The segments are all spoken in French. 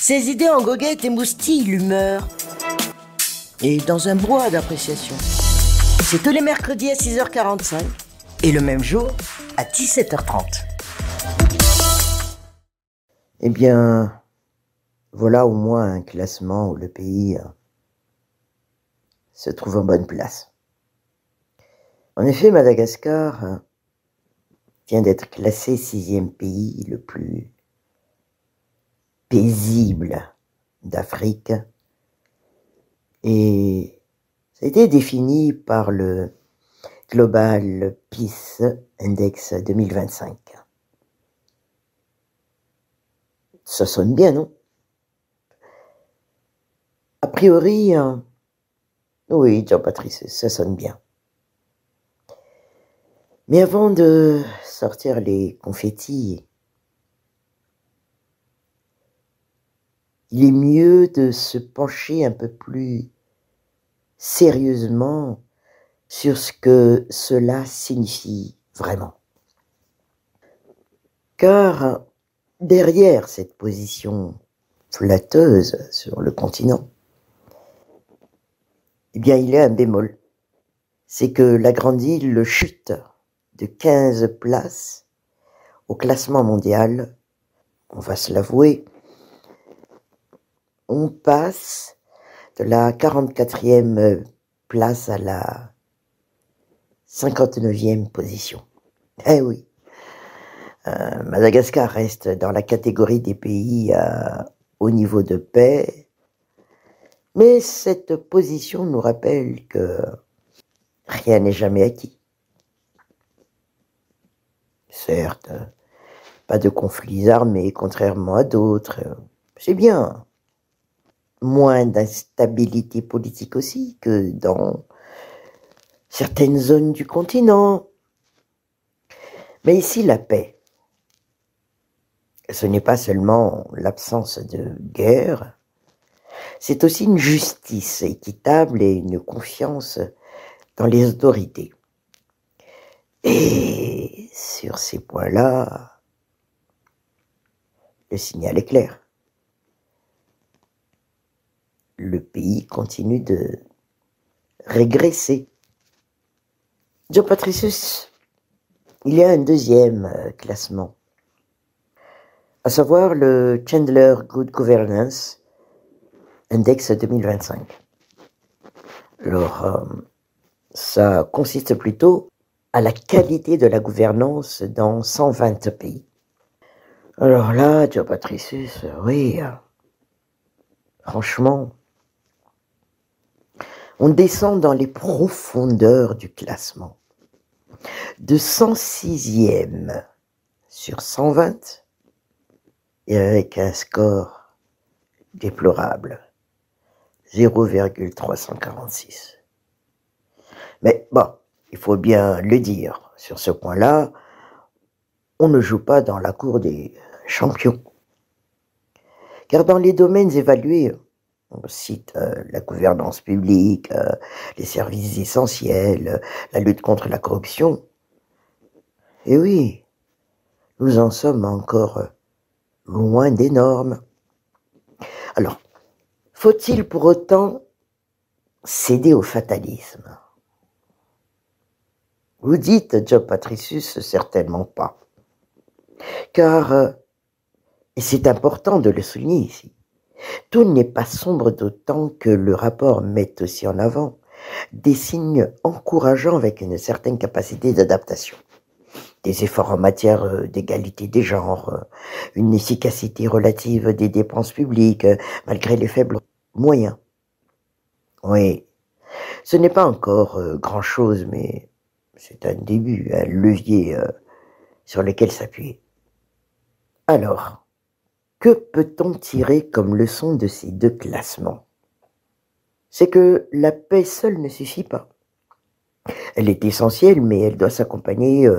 Ses idées en goguette émoustillent l'humeur. Et dans un brouhaha d'appréciation. C'est tous les mercredis à 6h45 et le même jour à 17h30. Eh bien, voilà au moins un classement où le pays se trouve en bonne place. En effet, Madagascar vient d'être classé 6e pays le plus paisible d'Afrique. Et ça a été défini par le Global Peace Index 2025. Ça sonne bien, non? A priori, oui, Jean-Patrice, ça sonne bien. Mais avant de sortir les confettis, il est mieux de se pencher un peu plus sérieusement sur ce que cela signifie vraiment. Car derrière cette position flatteuse sur le continent, eh bien, il y a un bémol. C'est que la grande île chute de 15 places au classement mondial. On va se l'avouer, on passe de la 44e place à la 59e position. Eh oui, Madagascar reste dans la catégorie des pays à haut niveau de paix, mais cette position nous rappelle que rien n'est jamais acquis. Certes, pas de conflits armés, contrairement à d'autres, c'est bien. Moins d'instabilité politique aussi que dans certaines zones du continent. Mais ici, la paix, ce n'est pas seulement l'absence de guerre, c'est aussi une justice équitable et une confiance dans les autorités. Et sur ces points-là, le signal est clair. Le pays continue de régresser. Joe Patricius, il y a un deuxième classement, à savoir le Chandler Good Governance Index 2025. Alors, ça consiste plutôt à la qualité de la gouvernance dans 120 pays. Alors là, Joe Patricius, oui, franchement, on descend dans les profondeurs du classement. De 106e sur 120, et avec un score déplorable, 0,346. Mais bon, il faut bien le dire, sur ce point-là, on ne joue pas dans la cour des champions. Car dans les domaines évalués, on cite la gouvernance publique, les services essentiels, la lutte contre la corruption. Et oui, nous en sommes encore loin des normes. Alors, faut-il pour autant céder au fatalisme? Vous dites, Joe Patricius, certainement pas. Car, et c'est important de le souligner ici, tout n'est pas sombre d'autant que le rapport met aussi en avant des signes encourageants avec une certaine capacité d'adaptation. Des efforts en matière d'égalité des genres, une efficacité relative des dépenses publiques, malgré les faibles moyens. Oui, ce n'est pas encore grand-chose, mais c'est un début, un levier sur lequel s'appuyer. Alors, que peut-on tirer comme leçon de ces deux classements? C'est que la paix seule ne suffit pas. Elle est essentielle, mais elle doit s'accompagner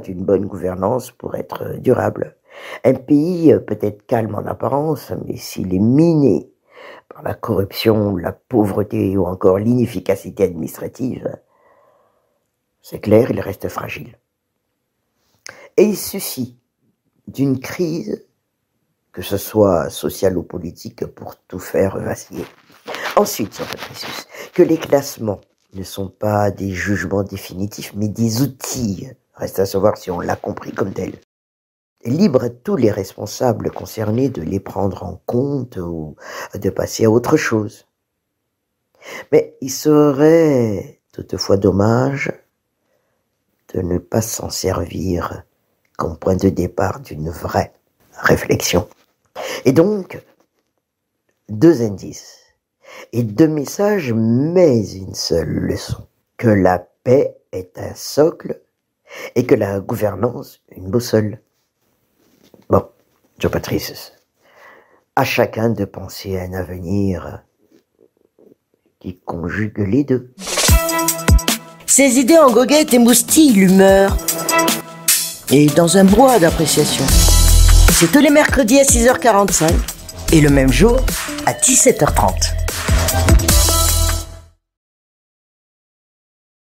d'une bonne gouvernance pour être durable. Un pays peut être calme en apparence, mais s'il est miné par la corruption, la pauvreté ou encore l'inefficacité administrative, c'est clair, il reste fragile. Et il suffit d'une crise que ce soit social ou politique, pour tout faire vaciller. Ensuite, Jean Patricius, que les classements ne sont pas des jugements définitifs, mais des outils. Reste à savoir si on l'a compris comme tel. Libre à tous les responsables concernés de les prendre en compte ou de passer à autre chose. Mais il serait toutefois dommage de ne pas s'en servir comme point de départ d'une vraie réflexion. Et donc, 2 indices et 2 messages, mais une seule leçon. Que la paix est un socle et que la gouvernance une boussole. Bon, Jean Patricius, à chacun de penser à un avenir qui conjugue les deux. Ces idées en goguette émoustillent l'humeur et dans un brouhaha d'appréciation. C'est tous les mercredis à 6h45 et le même jour à 17h30.